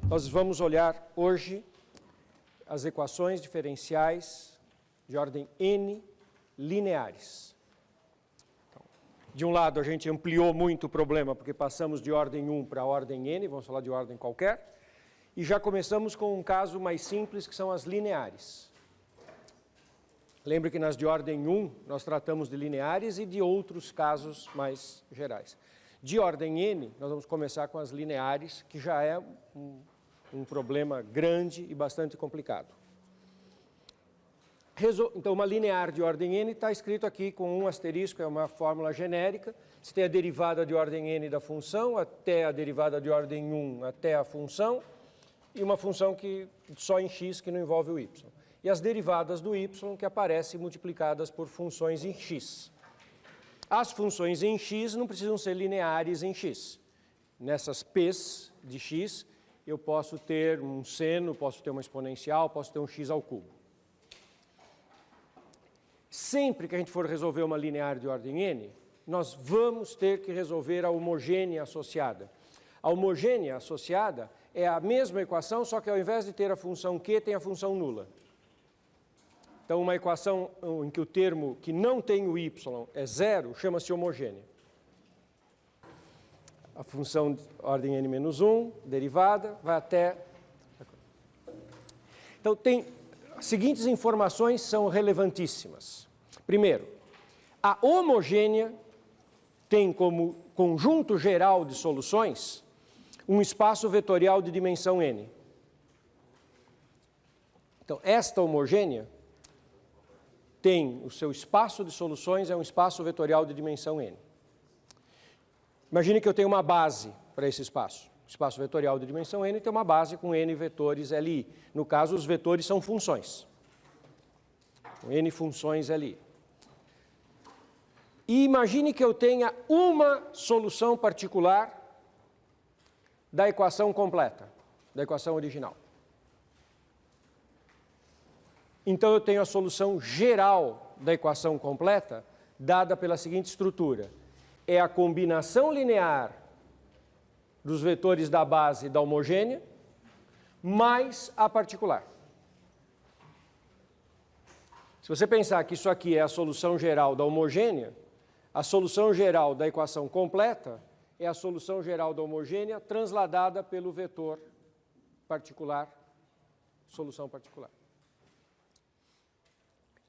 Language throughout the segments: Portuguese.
Nós vamos olhar hoje as equações diferenciais de ordem n lineares. Então, de um lado, a gente ampliou muito o problema, porque passamos de ordem 1 para a ordem n, vamos falar de ordem qualquer, e já começamos com um caso mais simples, que são as lineares. Lembre que nas de ordem 1, nós tratamos de lineares e de outros casos mais gerais. De ordem n, nós vamos começar com as lineares, que já é um problema grande e bastante complicado. Então, uma linear de ordem n está escrito aqui com um asterisco, é uma fórmula genérica. Você tem a derivada de ordem n da função, até a derivada de ordem 1 até a função, e uma função que só em x, que não envolve o y. E as derivadas do y, que aparecem multiplicadas por funções em x. As funções em x não precisam ser lineares em x. Nessas p's de x, eu posso ter um seno, posso ter uma exponencial, posso ter um x ao cubo. Sempre que a gente for resolver uma linear de ordem n, nós vamos ter que resolver a homogênea associada. A homogênea associada é a mesma equação, só que ao invés de ter a função q, tem a função nula. Então, uma equação em que o termo que não tem o y é zero, chama-se homogênea. A função de ordem n-1, derivada, vai até... Então, as seguintes informações são relevantíssimas. Primeiro, a homogênea tem como conjunto geral de soluções um espaço vetorial de dimensão n. Então, esta homogênea tem o seu espaço de soluções, é um espaço vetorial de dimensão n. Imagine que eu tenho uma base para esse espaço. O espaço vetorial de dimensão n tem uma base com n vetores Li. No caso, os vetores são funções. Com n funções Li. E imagine que eu tenha uma solução particular da equação completa, da equação original. Então, eu tenho a solução geral da equação completa, dada pela seguinte estrutura. É a combinação linear dos vetores da base da homogênea, mais a particular. Se você pensar que isso aqui é a solução geral da homogênea, a solução geral da equação completa é a solução geral da homogênea transladada pelo vetor particular, solução particular.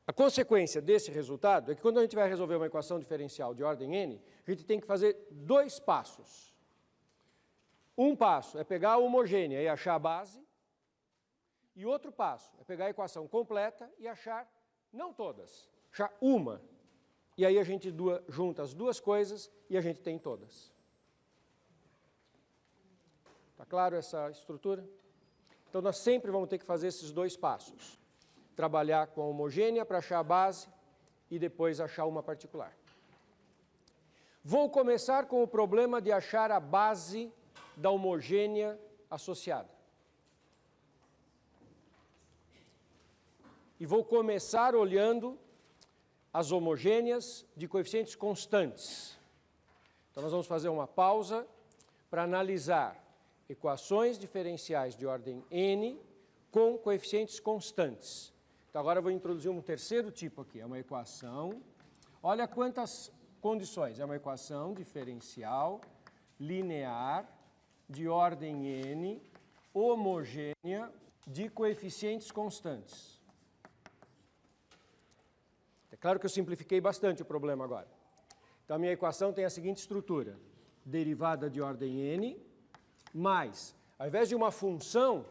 A consequência desse resultado é que quando a gente vai resolver uma equação diferencial de ordem n, a gente tem que fazer dois passos. Um passo é pegar a homogênea e achar a base, e outro passo é pegar a equação completa e achar, não todas, achar uma. E aí a gente junta as duas coisas e a gente tem todas. Está claro essa estrutura? Então, nós sempre vamos ter que fazer esses dois passos. Trabalhar com a homogênea para achar a base e depois achar uma particular. Vou começar com o problema de achar a base da homogênea associada. E vou começar olhando as homogêneas de coeficientes constantes. Então, nós vamos fazer uma pausa para analisar equações diferenciais de ordem n com coeficientes constantes. Então, agora eu vou introduzir um terceiro tipo aqui, é uma equação, olha quantas condições, é uma equação diferencial linear de ordem n, homogênea, de coeficientes constantes. É claro que eu simplifiquei bastante o problema agora. Então, a minha equação tem a seguinte estrutura, derivada de ordem n, mais, ao invés de uma função,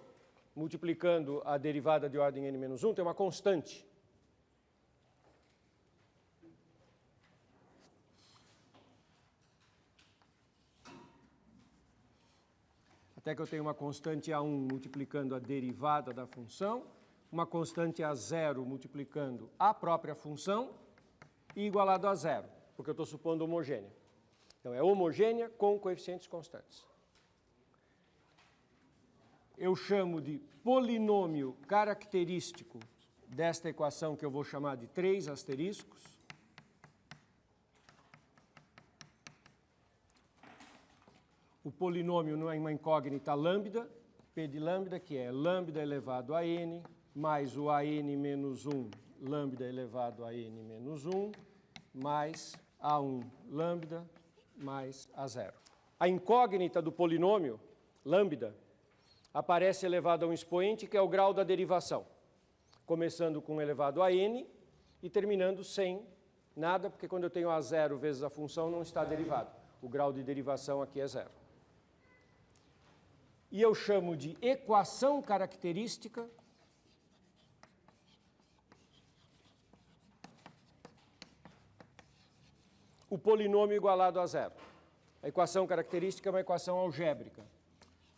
multiplicando a derivada de ordem n-1, tem uma constante. Até que eu tenho uma constante a1 multiplicando a derivada da função, uma constante a 0 multiplicando a própria função e igualado a 0, porque eu estou supondo homogênea. Então, é homogênea com coeficientes constantes. Eu chamo de polinômio característico desta equação que eu vou chamar de 3 asteriscos. O polinômio não é uma incógnita lambda, P de lambda, que é lambda elevado a n, mais o an menos 1, lambda elevado a n menos 1, mais A1 lambda mais A0. A incógnita do polinômio, lambda, aparece elevado a um expoente, que é o grau da derivação, começando com elevado a n e terminando sem nada, porque quando eu tenho A0 vezes a função, não está derivado. O grau de derivação aqui é 0. E eu chamo de equação característica o polinômio igualado a 0. A equação característica é uma equação algébrica.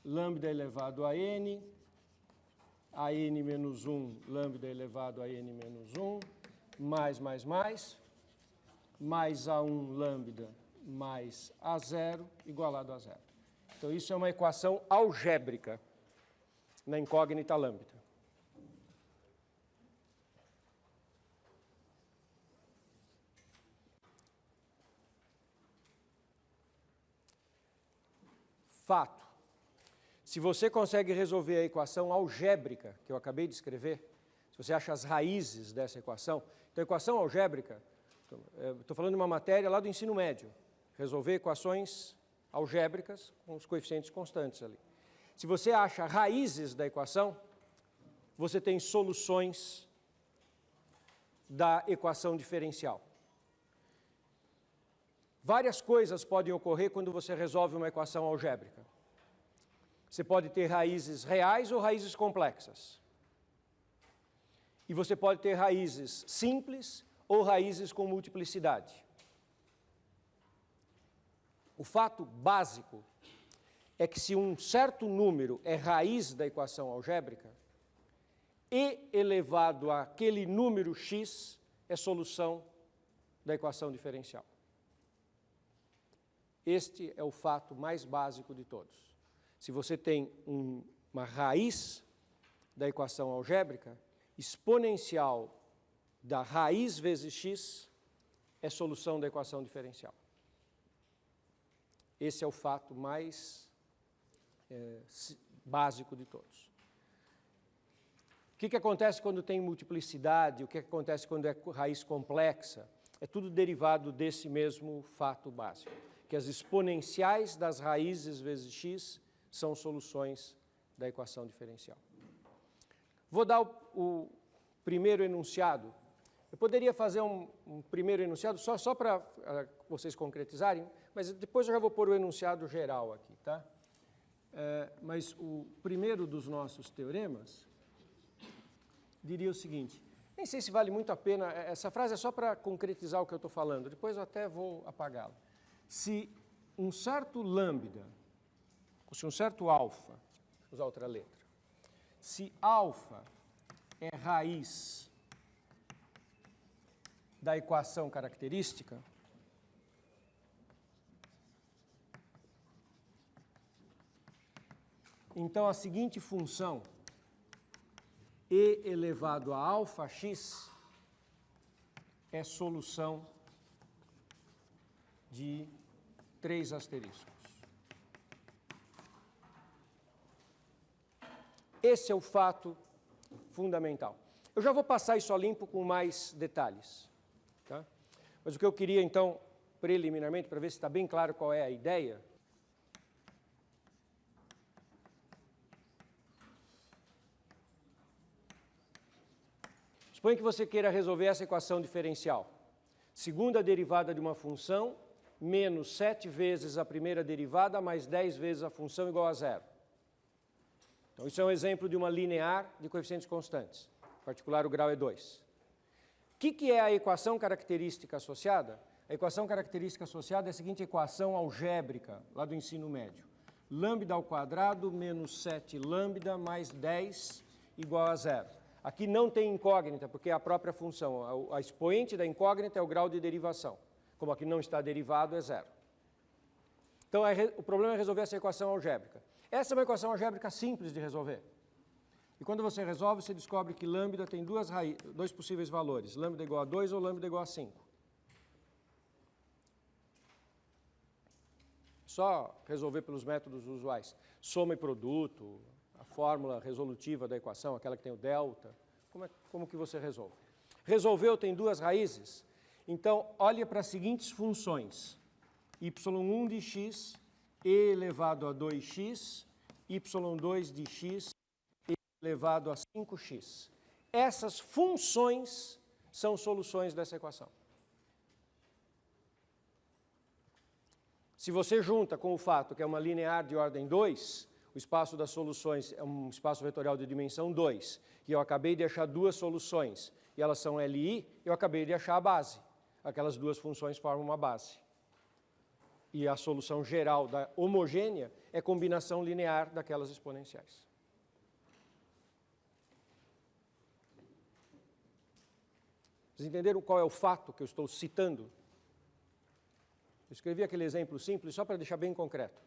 Lambda elevado a n menos 1, lambda elevado a n menos 1, mais A1 lambda mais A0 igualado a 0. Então, isso é uma equação algébrica na incógnita lambda. Fato. Se você consegue resolver a equação algébrica que eu acabei de escrever, se você acha as raízes dessa equação, então a equação algébrica, estou falando de uma matéria lá do ensino médio, resolver equações algébricas com os coeficientes constantes ali. Se você acha raízes da equação, você tem soluções da equação diferencial. Várias coisas podem ocorrer quando você resolve uma equação algébrica. Você pode ter raízes reais ou raízes complexas. E você pode ter raízes simples ou raízes com multiplicidade. O fato básico é que se um certo número é raiz da equação algébrica, E elevado àquele número x é solução da equação diferencial. Este é o fato mais básico de todos. Se você tem uma raiz da equação algébrica, exponencial da raiz vezes x é solução da equação diferencial. Esse é o fato mais básico de todos. O que acontece quando tem multiplicidade? O que acontece quando é raiz complexa? É tudo derivado desse mesmo fato básico, que as exponenciais das raízes vezes x são soluções da equação diferencial. Vou dar o primeiro enunciado. Eu poderia fazer um primeiro enunciado só para vocês concretizarem, mas depois eu já vou pôr o enunciado geral aqui, tá? Mas o primeiro dos nossos teoremas diria o seguinte, nem sei se vale muito a pena, essa frase é só para concretizar o que eu estou falando, depois eu até vou apagá-la. Se um certo lambda, ou se um certo alfa, vou usar outra letra, se alfa é raiz da equação característica, então a seguinte função, e elevado a alfa x, é solução de 3 asteriscos. Esse é o fato fundamental. Eu já vou passar isso a limpo com mais detalhes, tá? Mas o que eu queria, então, preliminarmente, para ver se está bem claro qual é a ideia, suponha que você queira resolver essa equação diferencial. Segunda derivada de uma função, menos 7 vezes a primeira derivada, mais 10 vezes a função igual a 0. Então, isso é um exemplo de uma linear de coeficientes constantes. Em particular, o grau é 2. O que é a equação característica associada? A equação característica associada é a seguinte equação algébrica, lá do ensino médio. Lambda ao quadrado menos 7 lambda mais 10 igual a 0. Aqui não tem incógnita, porque é a própria função. A expoente da incógnita é o grau de derivação. Como aqui não está derivado, é 0. Então, o problema é resolver essa equação algébrica. Essa é uma equação algébrica simples de resolver. E quando você resolve, você descobre que lambda tem dois possíveis valores. Lambda igual a 2 ou lambda igual a 5. Só resolver pelos métodos usuais. Soma e produto, a fórmula resolutiva da equação, aquela que tem o delta. Como que você resolve? Resolveu, tem duas raízes? Então, olhe para as seguintes funções. y1 de x elevado a 2x, y2 de x elevado a 5x. Essas funções são soluções dessa equação. Se você junta com o fato que é uma linear de ordem 2, o espaço das soluções é um espaço vetorial de dimensão 2, e eu acabei de achar duas soluções, e elas são LI, eu acabei de achar a base. Aquelas duas funções formam uma base. E a solução geral da homogênea é combinação linear daquelas exponenciais. Vocês entenderam qual é o fato que eu estou citando? Eu escrevi aquele exemplo simples só para deixar bem concreto.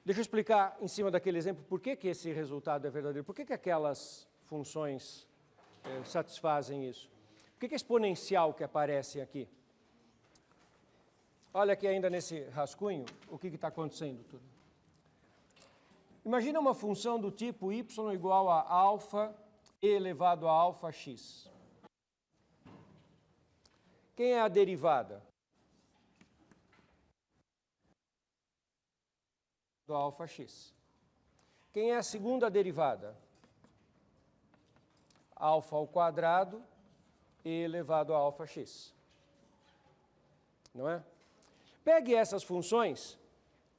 Deixa eu explicar em cima daquele exemplo por que esse resultado é verdadeiro. Por que aquelas funções satisfazem isso? Por que a exponencial que aparece aqui? Olha aqui ainda nesse rascunho o que está acontecendo tudo. Imagina uma função do tipo y igual a alfa e elevado a alfa x. Quem é a derivada? Do alfa x. Quem é a segunda derivada? Alfa ao quadrado e elevado a alfa x. Não é? Pegue essas funções,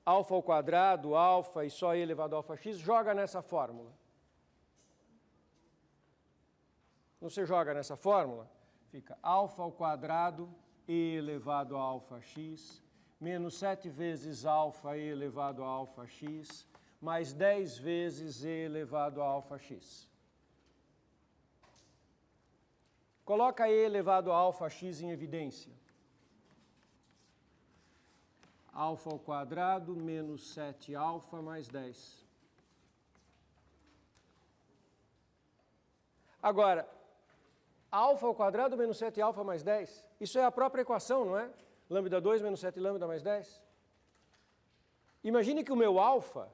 alfa ao quadrado, alfa e só e elevado a alfa x, joga nessa fórmula. Você joga nessa fórmula, fica alfa ao quadrado e elevado a alfa x, menos 7 vezes alfa e elevado a alfa x, mais 10 vezes e elevado a alfa x. Coloca e elevado a alfa x em evidência. Alfa ao quadrado menos 7 alfa mais 10. Agora, alfa ao quadrado menos 7 alfa mais 10, isso é a própria equação, não é? Lambda 2 menos 7 lambda mais 10. Imagine que o meu alfa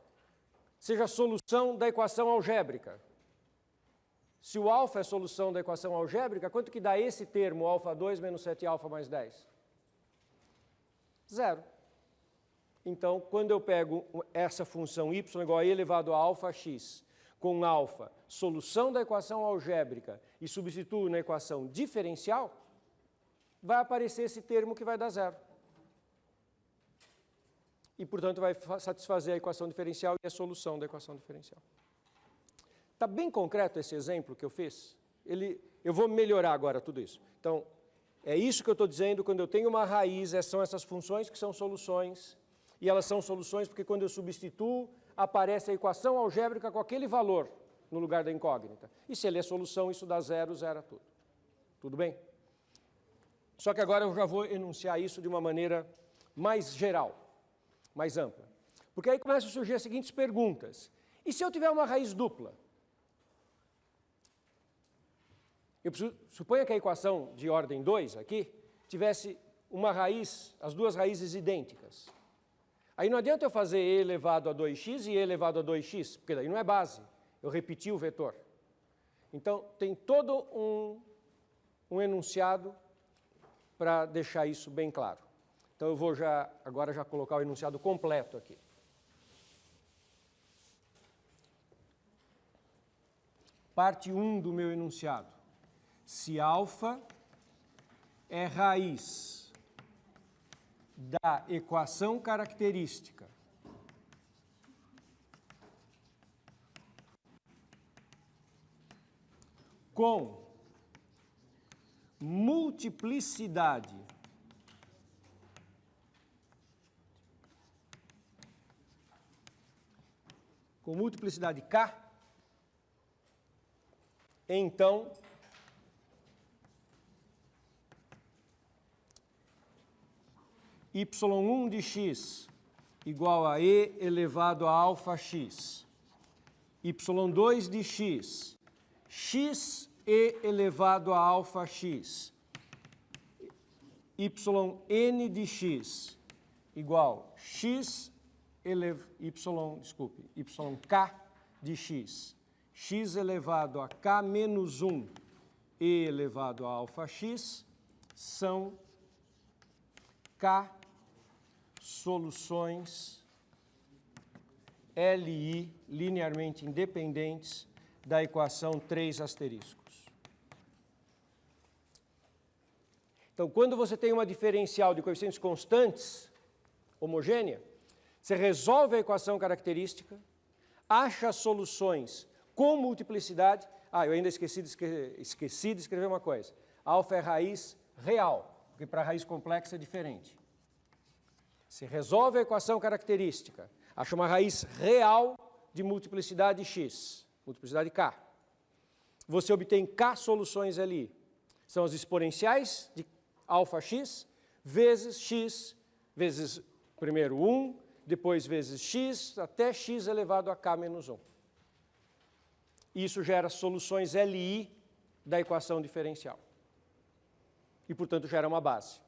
seja a solução da equação algébrica. Se o alfa é a solução da equação algébrica, quanto que dá esse termo, alfa 2 menos 7 alfa mais 10? 0. Então, quando eu pego essa função y igual a e elevado a alfa x, com alfa, solução da equação algébrica, e substituo na equação diferencial, vai aparecer esse termo que vai dar 0. E, portanto, vai satisfazer a equação diferencial e a solução da equação diferencial. Está bem concreto esse exemplo que eu fiz? Eu vou melhorar agora tudo isso. Então, é isso que eu estou dizendo, quando eu tenho uma raiz, são essas funções que são soluções, e elas são soluções porque quando eu substituo, aparece a equação algébrica com aquele valor no lugar da incógnita. E se ele é solução, isso dá 0, zera tudo. Tudo bem? Só que agora eu já vou enunciar isso de uma maneira mais geral, mais ampla. Porque aí começam a surgir as seguintes perguntas. E se eu tiver uma raiz dupla? Suponha que a equação de ordem 2 aqui tivesse uma raiz, as duas raízes idênticas. Aí não adianta eu fazer e elevado a 2x e e elevado a 2x, porque daí não é base, eu repeti o vetor. Então, tem todo um enunciado para deixar isso bem claro. Então, eu vou agora já colocar o enunciado completo aqui. Parte 1 do meu enunciado. Se alfa é raiz da equação característica com multiplicidade K, então y1 de x igual a e elevado a alfa x, y2 de x, x e elevado a alfa x, yn de x igual yk de x, x elevado a k menos 1 e elevado a alfa x, são K soluções LI linearmente independentes da equação 3 asteriscos. Então, quando você tem uma diferencial de coeficientes constantes, homogênea, você resolve a equação característica, acha soluções com multiplicidade. Eu ainda esqueci de escrever uma coisa. Alfa é raiz real, porque para raiz complexa é diferente. Você resolve a equação característica, acha uma raiz real de multiplicidade x, multiplicidade k. Você obtém k soluções ali. São as exponenciais de alfa x, vezes primeiro 1, depois vezes x, até x elevado a k menos 1. Isso gera soluções LI da equação diferencial. E, portanto, gera uma base.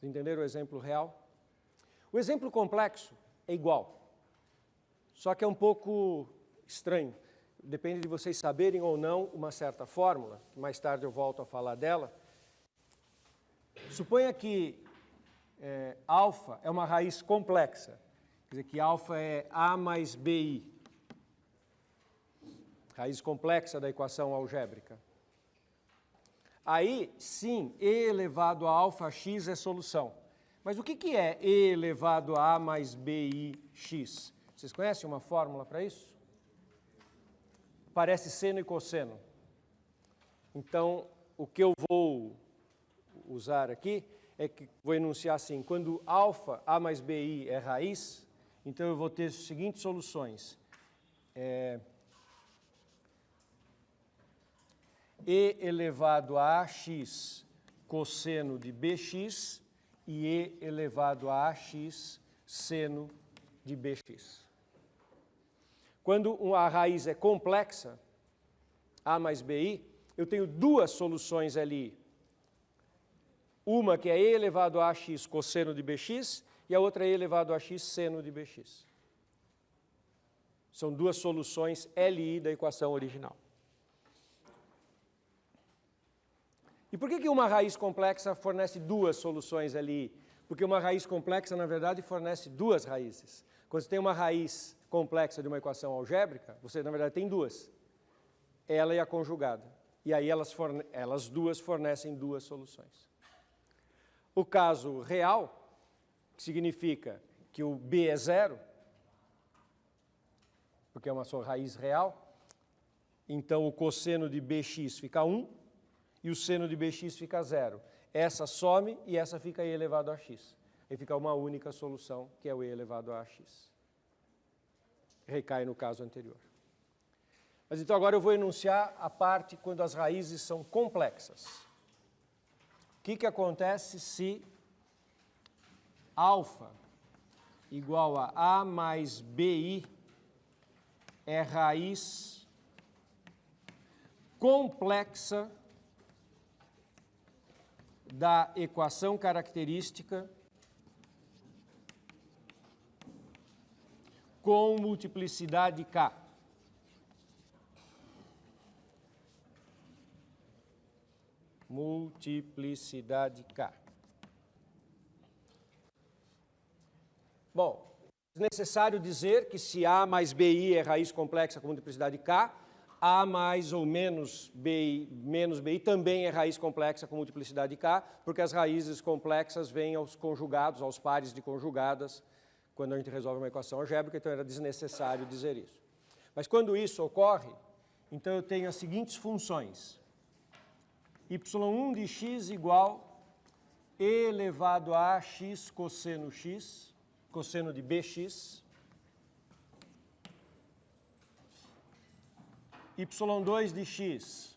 Entenderam o exemplo real? O exemplo complexo é igual, só que é um pouco estranho. Depende de vocês saberem ou não uma certa fórmula, que mais tarde eu volto a falar dela. Suponha que alfa é uma raiz complexa, quer dizer que alfa é A mais BI, raiz complexa da equação algébrica. Aí, sim, E elevado a alfa x é solução. Mas o que é E elevado a A mais BIx? Vocês conhecem uma fórmula para isso? Parece seno e cosseno. Então, o que eu vou usar aqui é que vou enunciar assim: quando alfa, A mais BI é raiz, então eu vou ter as seguintes soluções. E elevado a AX cosseno de BX e E elevado a AX seno de BX. Quando a raiz é complexa, A mais BI, eu tenho duas soluções ali. Uma que é E elevado a AX cosseno de BX e a outra é E elevado a AX seno de BX. São duas soluções LI da equação original. E por que uma raiz complexa fornece duas soluções LI? Porque uma raiz complexa, na verdade, fornece duas raízes. Quando você tem uma raiz complexa de uma equação algébrica, você, na verdade, tem duas. Ela e a conjugada. E aí elas duas fornecem duas soluções. O caso real, que significa que o B é zero, porque é uma só raiz real, então o cosseno de BX fica 1 e o seno de BX fica 0. Essa some e essa fica E elevado a x. Aí fica uma única solução, que é o E elevado a x. Recai no caso anterior. Mas então agora eu vou enunciar a parte quando as raízes são complexas. O que acontece se alfa igual a A mais BI é raiz complexa da equação característica com multiplicidade K. Multiplicidade K. Bom, é necessário dizer que se A mais BI é raiz complexa com multiplicidade K, A mais ou menos BI também é raiz complexa com multiplicidade K, porque as raízes complexas vêm aos conjugados, aos pares de conjugadas, quando a gente resolve uma equação algébrica, então era desnecessário dizer isso. Mas quando isso ocorre, então eu tenho as seguintes funções. y1 de x igual E elevado a x, cosseno de bx. y2 de x,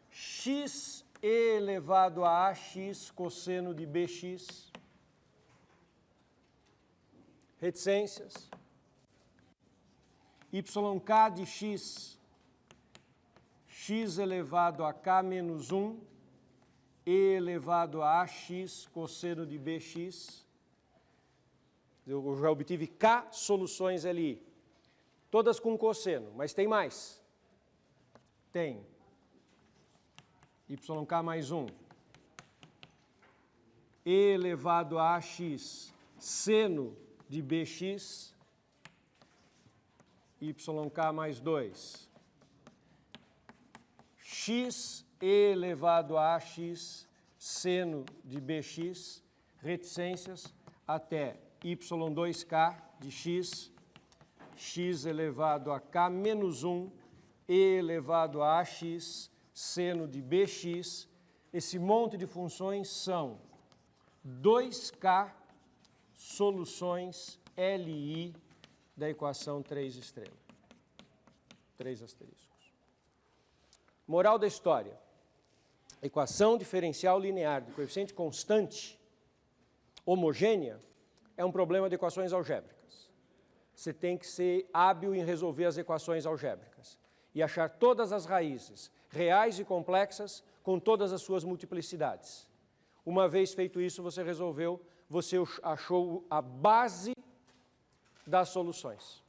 x E elevado a ax, cosseno de bx. Reticências. yk de x, x elevado a k menos 1, e elevado a ax cosseno de bx. Eu já obtive k soluções ali, todas com cosseno, mas tem mais. Tem yk mais 1, e elevado a ax seno de bx, yk mais 2, x e elevado a ax seno de bx, reticências, até y2k de x, x elevado a k menos 1, e elevado a ax seno de bx. Esse monte de funções são 2k soluções LI da equação 3 estrelas. 3 asteriscos. Moral da história. A equação diferencial linear de coeficiente constante homogênea é um problema de equações algébricas. Você tem que ser hábil em resolver as equações algébricas e achar todas as raízes reais e complexas com todas as suas multiplicidades. Uma vez feito isso, você resolveu, você achou a base das soluções.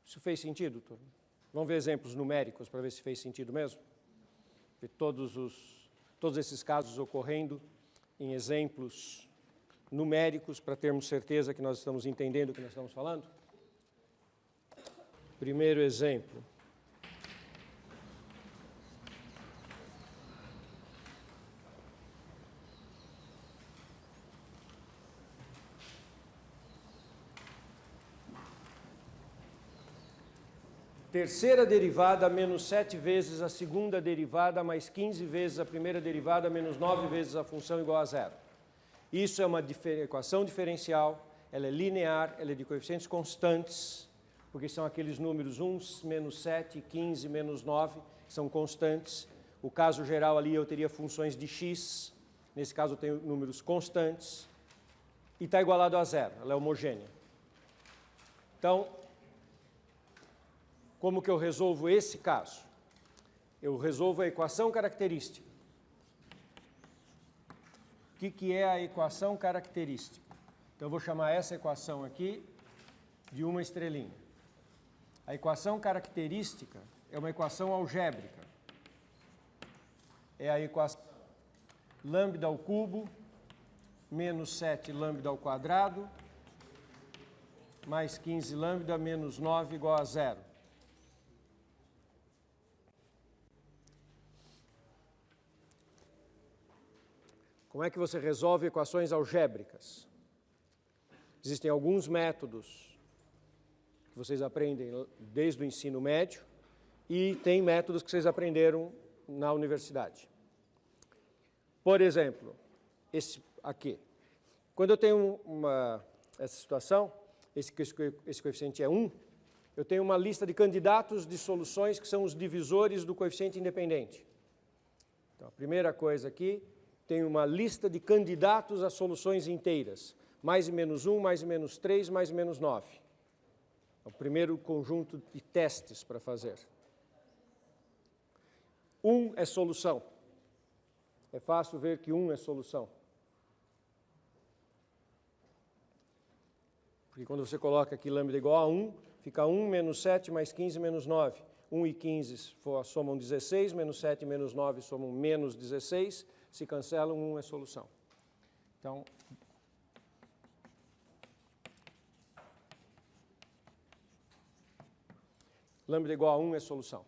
Isso fez sentido, turma? Vamos ver exemplos numéricos para ver se fez sentido mesmo? Ver todos esses casos ocorrendo em exemplos numéricos para termos certeza que nós estamos entendendo o que nós estamos falando? Primeiro exemplo. Terceira derivada menos 7 vezes a segunda derivada mais 15 vezes a primeira derivada menos 9 vezes a função igual a zero. Isso é uma equação diferencial, ela é linear, ela é de coeficientes constantes, porque são aqueles números 1, menos 7, 15, menos 9, que são constantes. O caso geral ali eu teria funções de x, nesse caso eu tenho números constantes, e está igualado a zero, ela é homogênea. Então, como que eu resolvo esse caso? Eu resolvo a equação característica. O que é a equação característica? Então, eu vou chamar essa equação aqui de uma estrelinha. A equação característica é uma equação algébrica. É a equação lambda ao cubo menos 7 lambda ao quadrado mais 15 lambda menos 9 igual a zero. Como é que você resolve equações algébricas? Existem alguns métodos que vocês aprendem desde o ensino médio e tem métodos que vocês aprenderam na universidade. Por exemplo, esse aqui. Quando eu tenho essa situação, esse coeficiente é 1, eu tenho uma lista de candidatos de soluções que são os divisores do coeficiente independente. Então, a primeira coisa aqui, tem uma lista de candidatos a soluções inteiras. Mais e menos 1, mais e menos 3, mais e menos 9. É o primeiro conjunto de testes para fazer. 1 é solução. É fácil ver que 1 é solução. Porque quando você coloca aqui lambda igual a 1, fica 1 menos 7 mais 15 menos 9. 1 e 15 somam 16, menos 7 e menos 9 somam menos 16. Se cancelam, 1 é solução. Então, lambda igual a 1 é solução.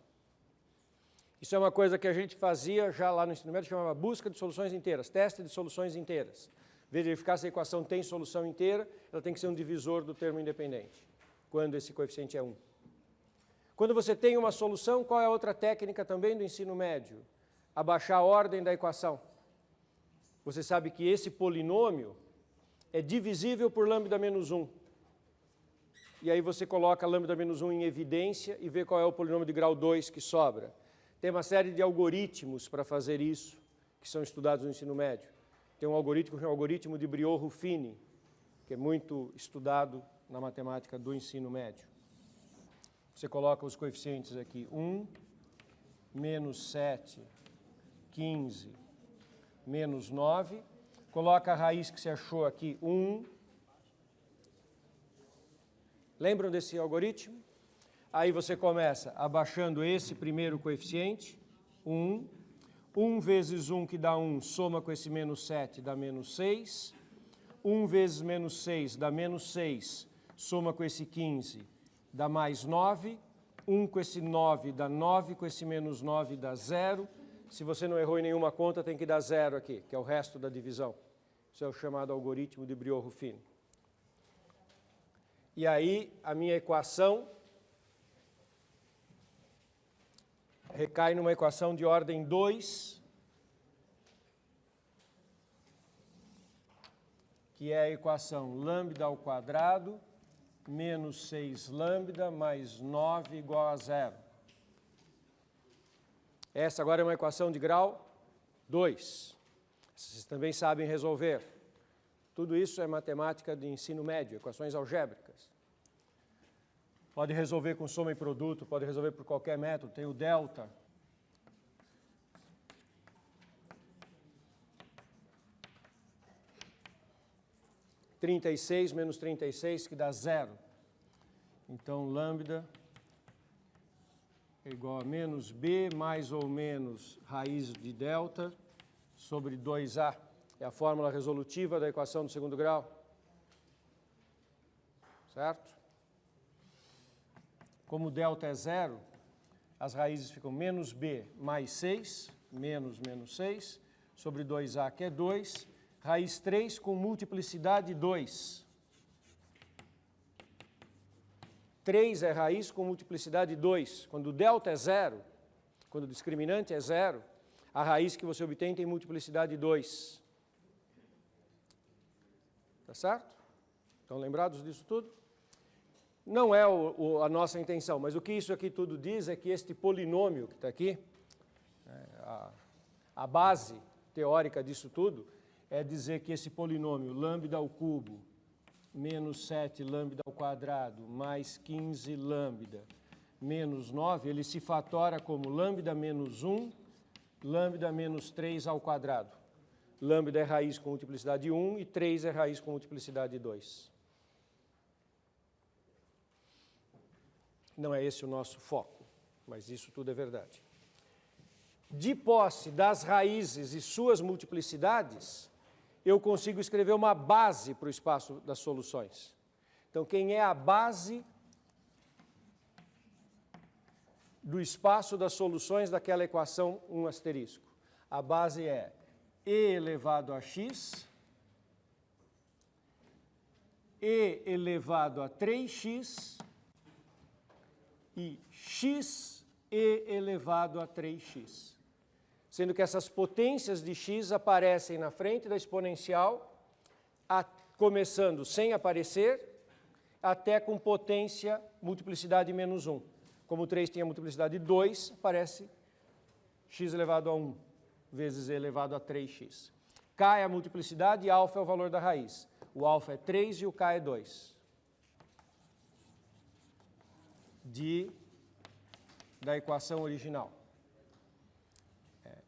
Isso é uma coisa que a gente fazia já lá no ensino médio, chamava busca de soluções inteiras, teste de soluções inteiras. Verificar se a equação tem solução inteira, ela tem que ser um divisor do termo independente, quando esse coeficiente é 1. Quando você tem uma solução, qual é a outra técnica também do ensino médio? Abaixar a ordem da equação. Você sabe que esse polinômio é divisível por lambda menos 1. E aí você coloca lambda menos 1 em evidência e vê qual é o polinômio de grau 2 que sobra. Tem uma série de algoritmos para fazer isso, que são estudados no ensino médio. Tem um algoritmo que é o algoritmo de Briot-Ruffini, que é muito estudado na matemática do ensino médio. Você coloca os coeficientes aqui, 1, menos 7, 15, menos 9, coloca a raiz que você achou aqui, 1. Lembram desse algoritmo? Aí você começa abaixando esse primeiro coeficiente, 1. 1 vezes 1, que dá 1, soma com esse menos 7, dá menos 6. 1 vezes menos 6 dá menos 6, soma com esse 15, dá mais 9. 1 com esse 9 dá 9, com esse menos 9 dá 0. Se você não errou em nenhuma conta, tem que dar 0 aqui, que é o resto da divisão. Isso é o chamado algoritmo de Briot-Ruffini. E aí, a minha equação recai numa equação de ordem 2, que é a equação lambda ao quadrado menos 6 lambda mais 9 igual a 0. Essa agora é uma equação de grau 2. Vocês também sabem resolver. Tudo isso é matemática de ensino médio, equações algébricas. Pode resolver com soma e produto, pode resolver por qualquer método. Tem o delta. – 36 menos 36, que dá 0. Então, lambda é igual a menos b mais ou menos raiz de delta sobre 2a. É a fórmula resolutiva da equação do segundo grau. Certo? Como delta é 0, as raízes ficam menos b mais 6, menos 6, sobre 2a, que é 2, raiz 3 com multiplicidade 2. 3 é raiz com multiplicidade 2. Quando o delta é 0, quando o discriminante é 0, a raiz que você obtém tem multiplicidade 2. Tá certo? Estão lembrados disso tudo? Não é a nossa intenção, mas o que isso aqui tudo diz é que este polinômio que está aqui, a base teórica disso tudo, é dizer que esse polinômio lambda ao cubo menos 7 lambda ao quadrado mais 15 lambda menos 9, ele se fatora como lambda menos 1, lambda menos 3 ao quadrado. Lambda é raiz com multiplicidade 1 e 3 é raiz com multiplicidade 2. Não é esse o nosso foco, mas isso tudo é verdade. De posse das raízes e suas multiplicidades, eu consigo escrever uma base para o espaço das soluções. Então, quem é a base do espaço das soluções daquela equação 1 asterisco? A base é e elevado a x, e elevado a 3x e x e elevado a 3x. Sendo que essas potências de x aparecem na frente da exponencial, começando sem aparecer, até com potência multiplicidade menos 1. Como o 3 tinha multiplicidade 2, aparece x elevado a 1 vezes e elevado a 3x. K é a multiplicidade e alfa é o valor da raiz. O alfa é 3 e o K é 2. Da equação original.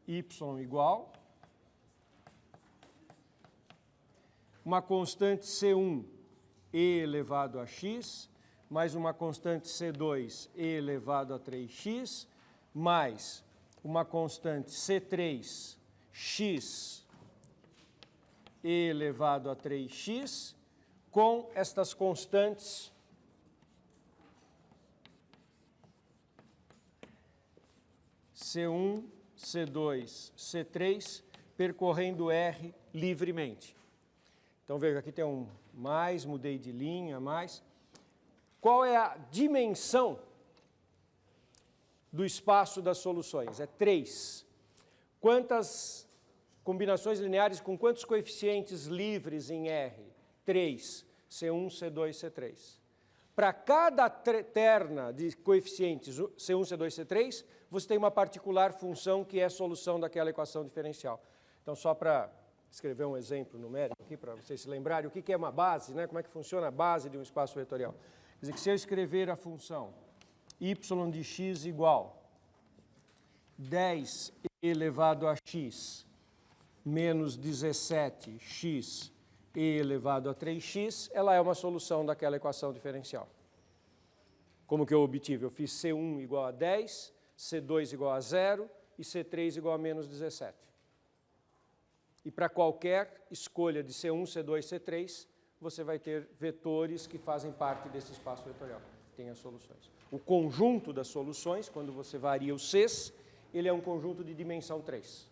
Y igual uma constante C1 e elevado a x, mais uma constante C2 e elevado a 3x, mais uma constante C3 x e elevado a 3x, com estas constantes C1, C2, C3, percorrendo R livremente. Então, veja, aqui tem um mais, mudei de linha, mais. Qual é a dimensão do espaço das soluções? É 3. Quantas combinações lineares com quantos coeficientes livres em R? 3. C1, C2, C3. Para cada terna de coeficientes C1, C2, C3, você tem uma particular função que é a solução daquela equação diferencial. Então, só para escrever um exemplo numérico aqui, para vocês se lembrarem, o que é uma base, né? Como é que funciona a base de um espaço vetorial? Quer dizer que se eu escrever a função y de x igual 10 elevado a x menos 17x e elevado a 3x, ela é uma solução daquela equação diferencial. Como que eu obtive? Eu fiz C1 igual a 10, C2 igual a 0 e C3 igual a menos 17. E para qualquer escolha de C1, C2, C3, você vai ter vetores que fazem parte desse espaço vetorial. Tem as soluções. O conjunto das soluções, quando você varia os Cs, ele é um conjunto de dimensão 3.